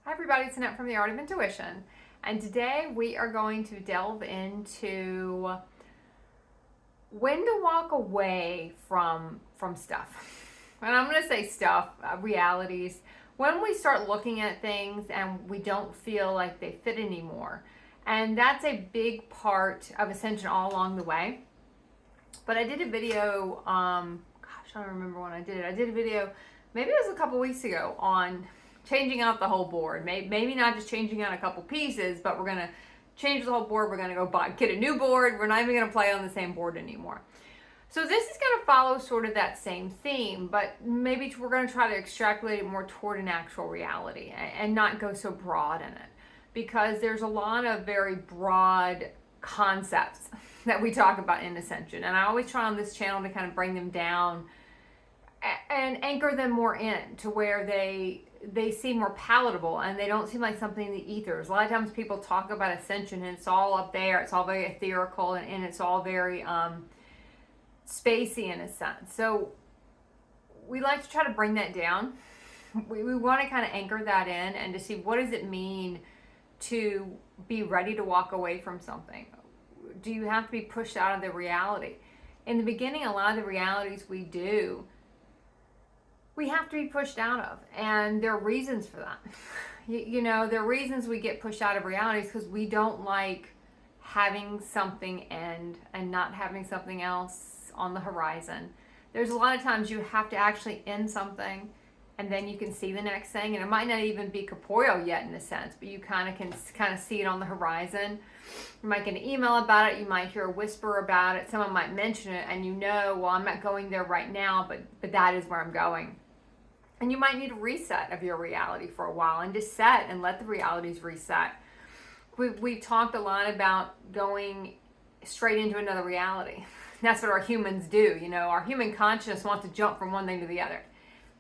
Hi everybody, it's Annette from The Art of Intuition, and today we are going to delve into when to walk away from stuff. And I'm going to say stuff, realities, when we start looking at things and we don't feel like they fit anymore. And that's a big part of Ascension all along the way. But I did a video, I don't remember when I did it. I did a video, maybe it was a couple weeks ago, on changing out the whole board. Maybe not just changing out a couple pieces, but we're going to change the whole board. We're going to go get a new board. We're not even going to play on the same board anymore. So this is going to follow sort of that same theme, but maybe we're going to try to extrapolate it more toward an actual reality and not go so broad in it, because there's a lot of very broad concepts that we talk about in Ascension. And I always try on this channel to kind of bring them down and anchor them more in to where they seem more palatable and they don't seem like something in the ethers. A lot of times people talk about Ascension and it's all up there, it's all very ethereal, and it's all very spacey in a sense. So we like to try to bring that down. We want to kind of anchor that in and to see, what does it mean to be ready to walk away from something? Do you have to be pushed out of the reality? In the beginning, a lot of the realities we have to be pushed out of, and there are reasons for that. There are reasons we get pushed out of realities because we don't like having something end and not having something else on the horizon. There's a lot of times you have to actually end something and then you can see the next thing, and it might not even be corporeal yet in a sense, but you can see it on the horizon. You might get an email about it, you might hear a whisper about it, someone might mention it, and well, I'm not going there right now, but that is where I'm going. And you might need a reset of your reality for a while and just set and let the realities reset. We've talked a lot about going straight into another reality. That's what our humans do. Our human consciousness wants to jump from one thing to the other.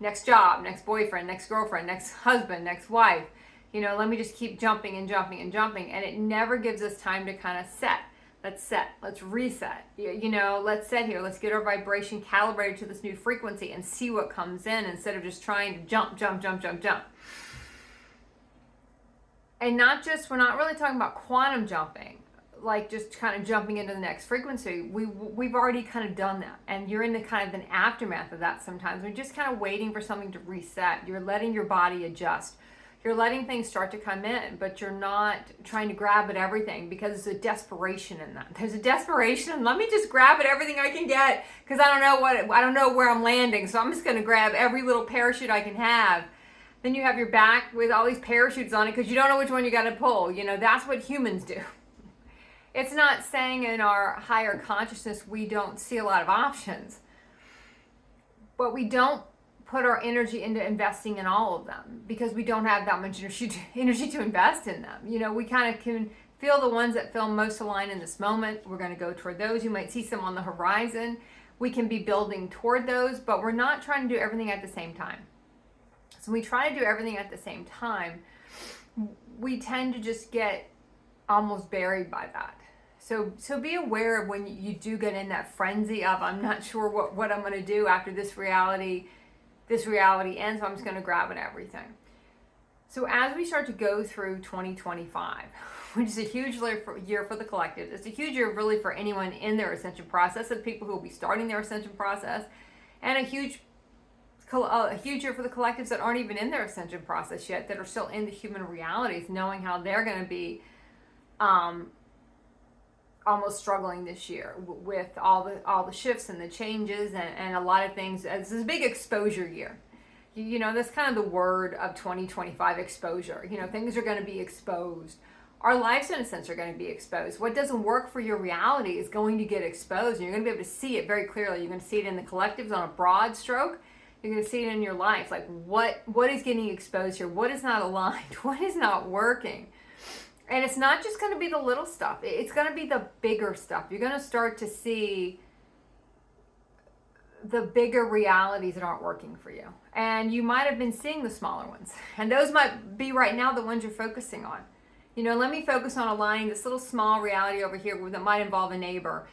Next job, next boyfriend, next girlfriend, next husband, next wife. Let me just keep jumping and jumping and jumping. And it never gives us time to kind of set. Let's reset. Let's set here. Let's get our vibration calibrated to this new frequency and see what comes in instead of just trying to jump. And we're not really talking about quantum jumping, like just kind of jumping into the next frequency. We've already kind of done that. And you're in the kind of an aftermath of that sometimes. We're just kind of waiting for something to reset. You're letting your body adjust. You're letting things start to come in, but you're not trying to grab at everything, because there's a desperation in that. There's a desperation. Let me just grab at everything I can get, because I don't know where I'm landing, so I'm just going to grab every little parachute I can have. Then you have your back with all these parachutes on it because you don't know which one you got to pull. That's what humans do. It's not saying in our higher consciousness we don't see a lot of options, but we don't put our energy into investing in all of them because we don't have that much energy to invest in them. We kind of can feel the ones that feel most aligned in this moment. We're going to go toward those. You might see some on the horizon. We can be building toward those, but we're not trying to do everything at the same time. So we try to do everything at the same time. We tend to just get almost buried by that. So be aware of when you do get in that frenzy of, I'm not sure what I'm going to do after this reality ends, so I'm just going to grab at everything. So as we start to go through 2025, which is a huge year for the collective, it's a huge year really for anyone in their ascension process, and people who will be starting their ascension process, and a huge year for the collectives that aren't even in their ascension process yet, that are still in the human realities, knowing how they're going to be almost struggling this year with all the shifts and the changes and a lot of things. This is a big exposure year. That's kind of the word of 2025, exposure. Things are going to be exposed. Our lives, in a sense, are going to be exposed. What doesn't work for your reality is going to get exposed, and you're going to be able to see it very clearly. You're going to see it in the collectives on a broad stroke. You're going to see it in your life. Like, what is getting exposed here? What is not aligned? What is not working? And it's not just going to be the little stuff. It's going to be the bigger stuff. You're going to start to see the bigger realities that aren't working for you. And you might have been seeing the smaller ones. And those might be right now the ones you're focusing on. Let me focus on aligning this little small reality over here that might involve a neighbor.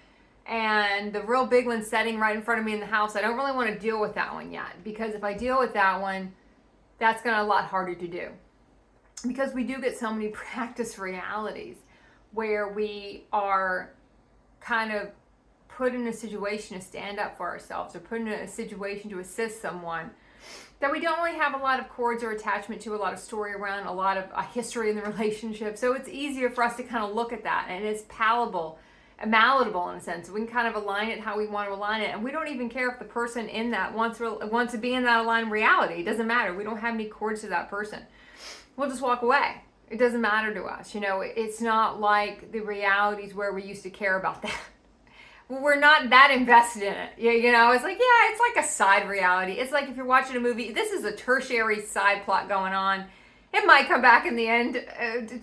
And the real big one setting right in front of me in the house, I don't really want to deal with that one yet. Because if I deal with that one, that's going to be a lot harder to do. because we do get so many practice realities where we are kind of put in a situation to stand up for ourselves or put in a situation to assist someone that we don't really have a lot of cords or attachment to, a lot of story around, a lot of a history in the relationship. So it's easier for us to kind of look at that, and it's palatable in a sense. We can kind of align it how we want to align it, and we don't even care if the person in that wants to be in that aligned reality. It doesn't matter. We don't have any cords to that person. We'll just walk away. It doesn't matter to us. It's not like the realities where we used to care about that. We're not that invested in it. It's like, yeah, it's like a side reality. It's like if you're watching a movie, this is a tertiary side plot going on. It might come back in the end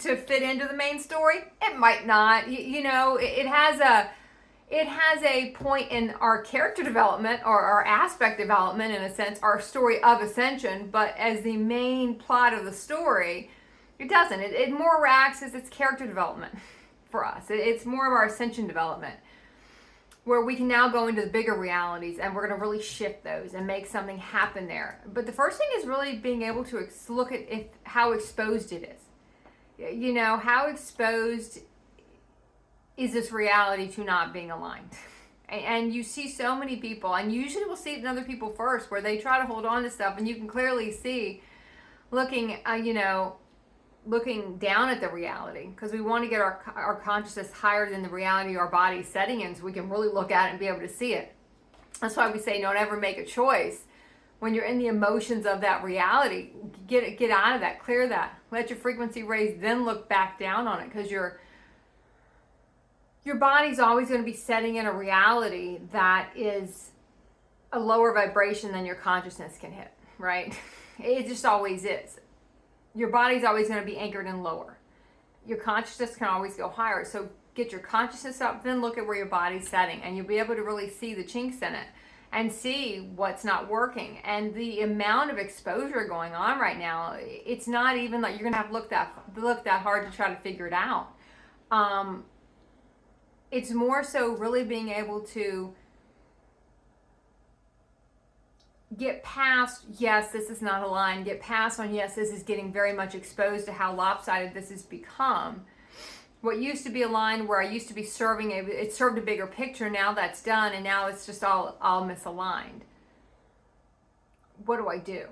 to fit into the main story. It might not. It has a point in our character development or our aspect development, in a sense, our story of ascension. But as the main plot of the story, it doesn't. It more acts as its character development for us. It's more of our ascension development, where we can now go into the bigger realities, and we're going to really shift those and make something happen there. But the first thing is really being able to look at how exposed it is. How exposed is this reality to not being aligned? And you see so many people, and usually we'll see it in other people first, where they try to hold on to stuff, and you can clearly see, looking down at the reality, because we want to get our consciousness higher than the reality our body's setting in, so we can really look at it and be able to see it. That's why we say don't ever make a choice when you're in the emotions of that reality. Get out of that, clear that, let your frequency raise, then look back down on it, because your body's always going to be setting in a reality that is a lower vibration than your consciousness can hit, right? It just always is. Your body's always going to be anchored in lower. Your consciousness can always go higher. So get your consciousness up, then look at where your body's setting, and you'll be able to really see the chinks in it and see what's not working. And the amount of exposure going on right now, it's not even like you're going to have to look that hard to try to figure it out. It's more so really being able to get past, yes, this is not aligned. Get past on, yes, this is getting very much exposed to how lopsided this has become. What used to be aligned, where I used to be serving, it served a bigger picture. Now that's done, and now it's just all misaligned. What do I do?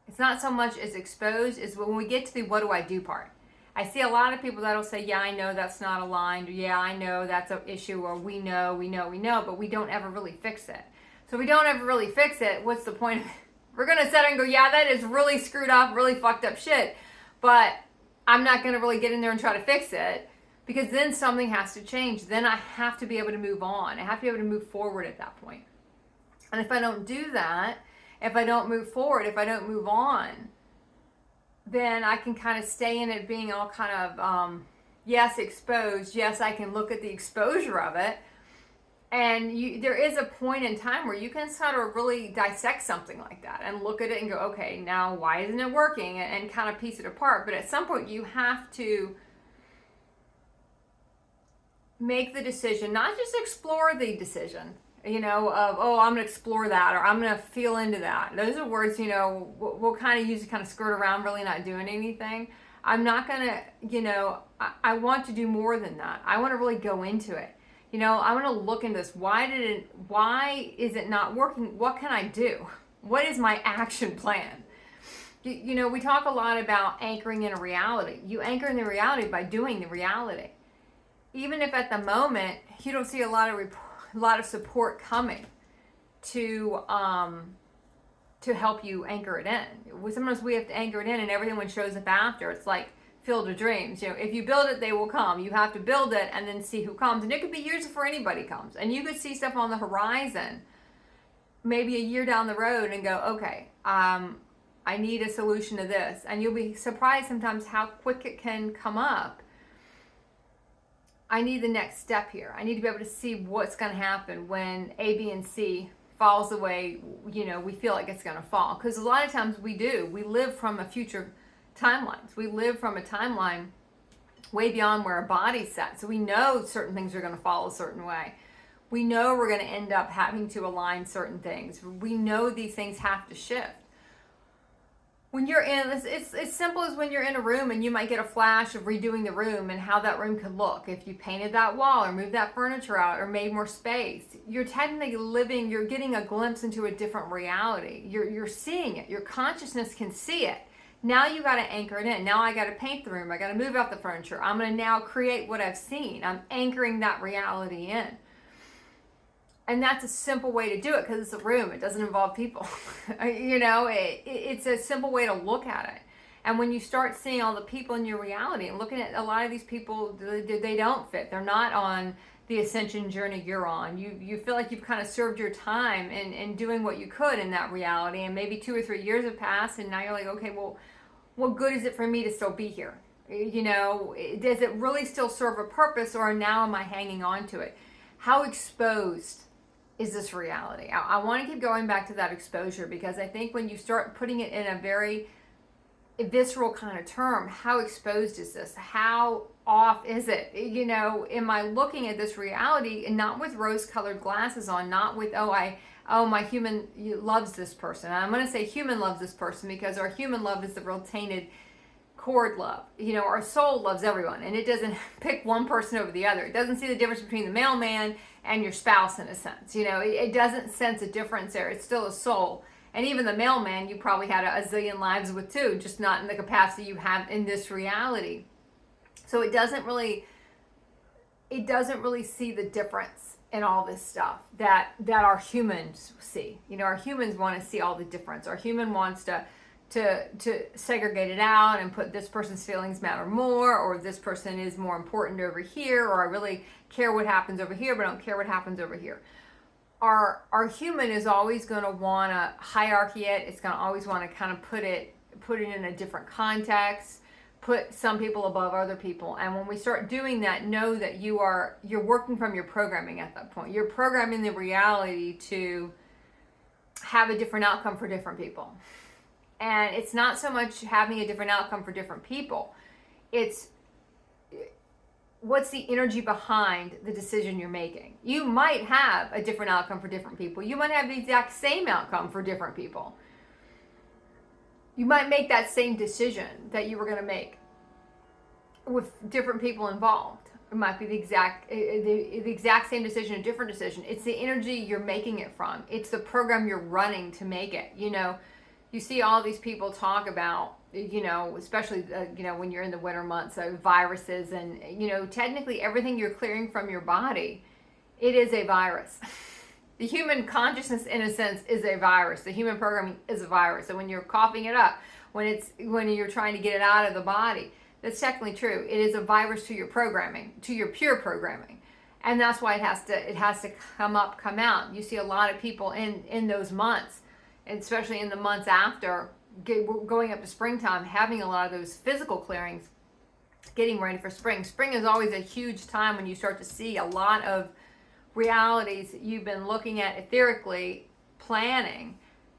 It's not so much as exposed as when we get to the what do I do part. I see a lot of people that'll say, yeah, I know that's not aligned. Or, yeah, I know that's an issue. Or we know, but we don't ever really fix it. So we don't ever really fix it. What's the point of it? We're going to sit and go, yeah, that is really screwed up, really fucked up shit. But I'm not going to really get in there and try to fix it, because then something has to change. Then I have to be able to move on. I have to be able to move forward at that point. And if I don't do that, if I don't move forward, if I don't move on, then I can kind of stay in it being all kind of, yes, exposed. Yes, I can look at the exposure of it. And there is a point in time where you can sort of really dissect something like that and look at it and go, okay, now why isn't it working? And kind of piece it apart. But at some point you have to make the decision, not just explore the decision, of, oh, I'm going to explore that, or I'm going to feel into that. Those are words, we'll kind of use to kind of skirt around, really not doing anything. I'm not going to, I want to do more than that. I want to really go into it. I want to look into this. Why is it not working? What can I do? What is my action plan? We talk a lot about anchoring in a reality. You anchor in the reality by doing the reality. Even if at the moment you don't see a lot of support coming to help you anchor it in. Sometimes we have to anchor it in, and everyone shows up after. It's like Field of Dreams. If you build it, they will come. You have to build it and then see who comes. And it could be years before anybody comes. And you could see stuff on the horizon, maybe a year down the road, and go, okay, I need a solution to this. And you'll be surprised sometimes how quick it can come up. I need the next step here. I need to be able to see what's going to happen when A, B, and C falls the way, we feel like it's going to fall. Because a lot of times we do. We live from a future timelines. We live from a timeline way beyond where our body's set. So we know certain things are going to fall a certain way. We know we're going to end up having to align certain things. We know these things have to shift. When you're in, it's as simple as when you're in a room and you might get a flash of redoing the room and how that room could look if you painted that wall or moved that furniture out or made more space. You're technically living, you're getting a glimpse into a different reality. You're seeing it. Your consciousness can see it. Now you got to anchor it in. Now I got to paint the room. I got to move out the furniture. I'm going to now create what I've seen. I'm anchoring that reality in. And that's a simple way to do it because it's a room. It doesn't involve people. It's a simple way to look at it. And when you start seeing all the people in your reality and looking at a lot of these people, they don't fit. They're not on the ascension journey you're on. You feel like you've kind of served your time in doing what you could in that reality. And maybe 2 or 3 years have passed and now you're like, okay, well, what good is it for me to still be here? Does it really still serve a purpose, or now am I hanging on to it? How exposed is this reality? I want to keep going back to that exposure, because I think when you start putting it in a very visceral kind of term, how exposed is this? How off is it? Am I looking at this reality and not with rose-colored glasses on, not with, my human loves this person. And I'm going to say human loves this person because our human love is the real tainted cord love. Our soul loves everyone, and it doesn't pick one person over the other. It doesn't see the difference between the mailman and your spouse, in a sense. It doesn't sense a difference there. It's still a soul. And even the mailman, you probably had a zillion lives with too, just not in the capacity you have in this reality. So it doesn't really see the difference in all this stuff that our humans see. Our humans want to see all the difference. Our human wants to segregate it out and put this person's feelings matter more, or this person is more important over here, or I really care what happens over here, but I don't care what happens over here. Our human is always going to want to hierarchy it. It's going to always want to kind of put it in a different context, put some people above other people. And when we start doing that, know that you're working from your programming at that point. You're programming the reality to have a different outcome for different people. And it's not so much having a different outcome for different people. It's what's the energy behind the decision you're making. You might have a different outcome for different people. You might have the exact same outcome for different people. You might make that same decision that you were going to make with different people involved. It might be the exact same decision, a different decision. It's the energy you're making it from. It's the program you're running to make it. You see all these people talk about, especially, when you're in the winter months, viruses and, technically everything you're clearing from your body, it is a virus. The human consciousness, in a sense, is a virus. The human programming is a virus. So when you're coughing it up, when you're trying to get it out of the body, that's technically true. It is a virus to your programming, to your pure programming. And that's why it has to come out. You see a lot of people in those months, and especially in the months after going up to springtime, having a lot of those physical clearings, getting ready for spring. Spring is always a huge time when you start to see a lot of realities you've been looking at etherically, planning,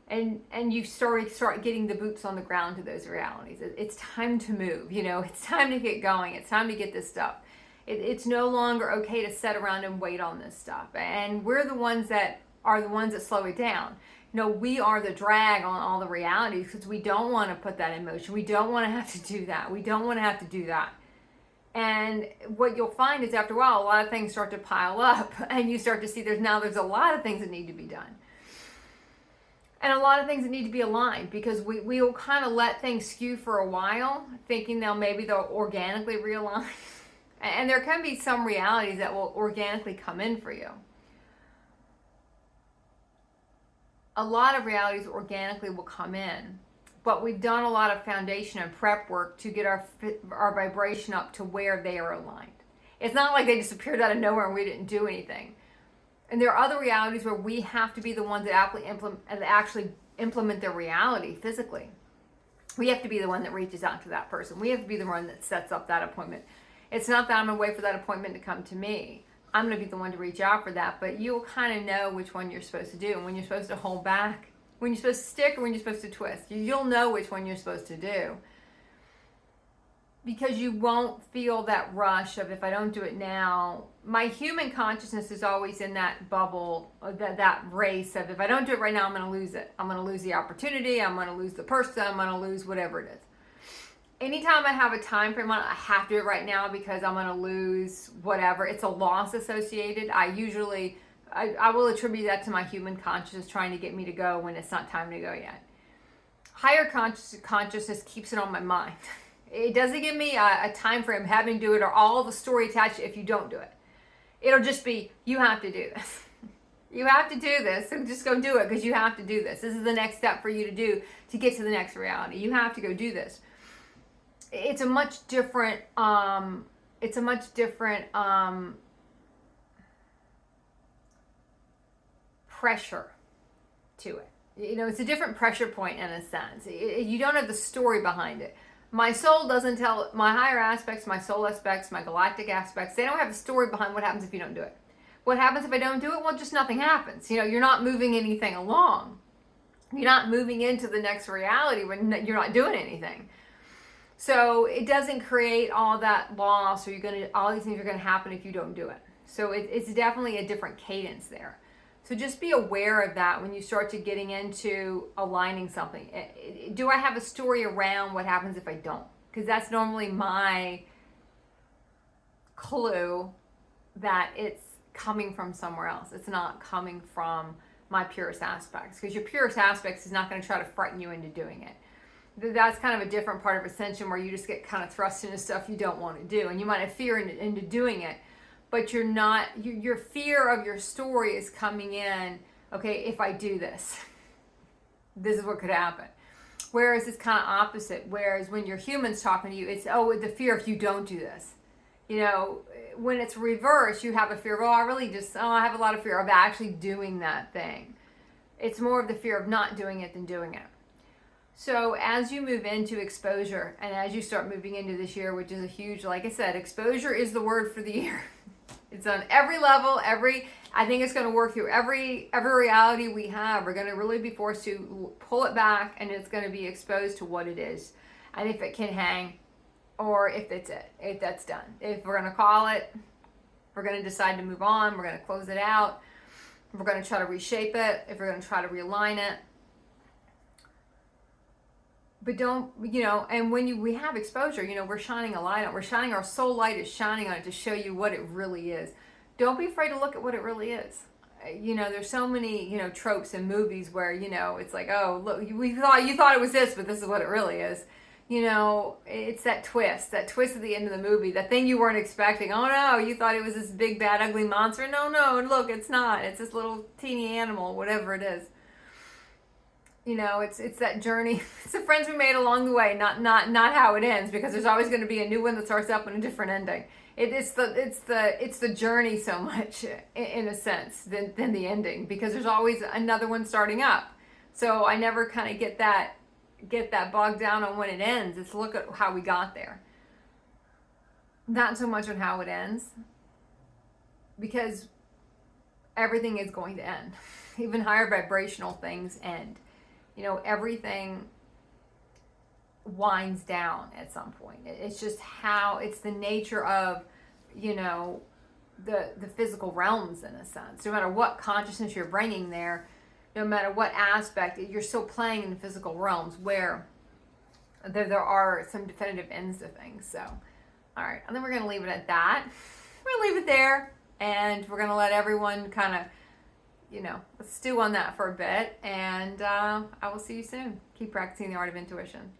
and you start getting the boots on the ground to those realities. It's time to move. It's time to get going. It's time to get this stuff. It's no longer okay to sit around and wait on this stuff. And we're the ones that slow it down. We are the drag on all the realities because we don't want to put that in motion. We don't want to have to do that. We don't want to have to do that. And what you'll find is after a while, a lot of things start to pile up and you start to see there's a lot of things that need to be done. And a lot of things that need to be aligned, because we will kind of let things skew for a while, thinking they'll organically realign. And there can be some realities that will organically come in for you. A lot of realities organically will come in, but we've done a lot of foundation and prep work to get our vibration up to where they are aligned. It's not like they just appeared out of nowhere and we didn't do anything. And there are other realities where we have to be the ones that actually implement their reality physically. We have to be the one that reaches out to that person. We have to be the one that sets up that appointment. It's not that I'm going to wait for that appointment to come to me. I'm going to be the one to reach out for that, but you'll kind of know which one you're supposed to do and when you're supposed to hold back, when you're supposed to stick or when you're supposed to twist. You'll know which one you're supposed to do. because you won't feel that rush of, if I don't do it now. My human consciousness is always in that bubble, that race of, if I don't do it right now, I'm going to lose it. I'm going to lose the opportunity. I'm going to lose the person. I'm going to lose whatever it is. Anytime I have a time frame on it, I have to do it right now because I'm going to lose whatever. It's a loss associated. I will attribute that to my human consciousness trying to get me to go when it's not time to go yet. Higher consciousness keeps it on my mind. It doesn't give me a time frame having to do it or all the story attached if you don't do it. It'll just be, you have to do this. You have to do this, so just go do it because you have to do this. This is the next step for you to do to get to the next reality. You have to go do this. It's a much different, pressure to it. You know, it's a different pressure point in a sense. You don't have the story behind it. My soul doesn't tell, my higher aspects, my soul aspects, my galactic aspects, they don't have a story behind what happens if you don't do it. What happens if I don't do it? Well, just nothing happens. You know, you're not moving anything along. You're not moving into the next reality when you're not doing anything. So it doesn't create all that loss, or all these things are going to happen if you don't do it. So it's definitely a different cadence there. So just be aware of that when you start to getting into aligning something. Do I have a story around what happens if I don't? Because that's normally my clue that it's coming from somewhere else. It's not coming from my purest aspects, because your purest aspects is not going to try to frighten you into doing it. That's kind of a different part of ascension where you just get kind of thrust into stuff you don't want to do, and you might have fear into doing it, but you're not, your fear of your story is coming in, okay, if I do this, this is what could happen. Whereas it's kind of opposite. Whereas when your human's talking to you, it's, oh, the fear if you don't do this. You know, when it's reversed, you have a fear of, I have a lot of fear of actually doing that thing. It's more of the fear of not doing it than doing it. So as you move into exposure, and as you start moving into this year, which is a huge, like I said, exposure is the word for the year. It's on every level, I think it's going to work through every reality we have. We're going to really be forced to pull it back, and it's going to be exposed to what it is, and if it can hang, or if that's done. If we're going to call it, we're going to decide to move on, we're going to close it out, we're going to try to reshape it, if we're going to try to realign it. But don't, and when we have exposure, we're shining a light on, our soul light is shining on it to show you what it really is. Don't be afraid to look at what it really is. There's so many, tropes in movies where, it's like, oh, look, you thought it was this, but this is what it really is. It's that twist at the end of the movie, that thing you weren't expecting. Oh no, you thought it was this big, bad, ugly monster. No, look, it's not. It's this little teeny animal, whatever it is. It's that journey. It's the friends we made along the way, not how it ends, because there's always going to be a new one that starts up and a different ending. It's the journey so much, in a sense, than the ending, because there's always another one starting up. So I never kind of get that bogged down on when it ends. It's look at how we got there. Not so much on how it ends, because everything is going to end. Even higher vibrational things end. Everything winds down at some point. It's just it's the nature of, the physical realms, in a sense. No matter what consciousness you're bringing there, no matter what aspect, you're still playing in the physical realms where there are some definitive ends to things. So, all right, I think we're going to leave it at that. We're going to leave it there, and we're going to let everyone kind of, stew on that for a bit, and I will see you soon. Keep practicing the art of intuition.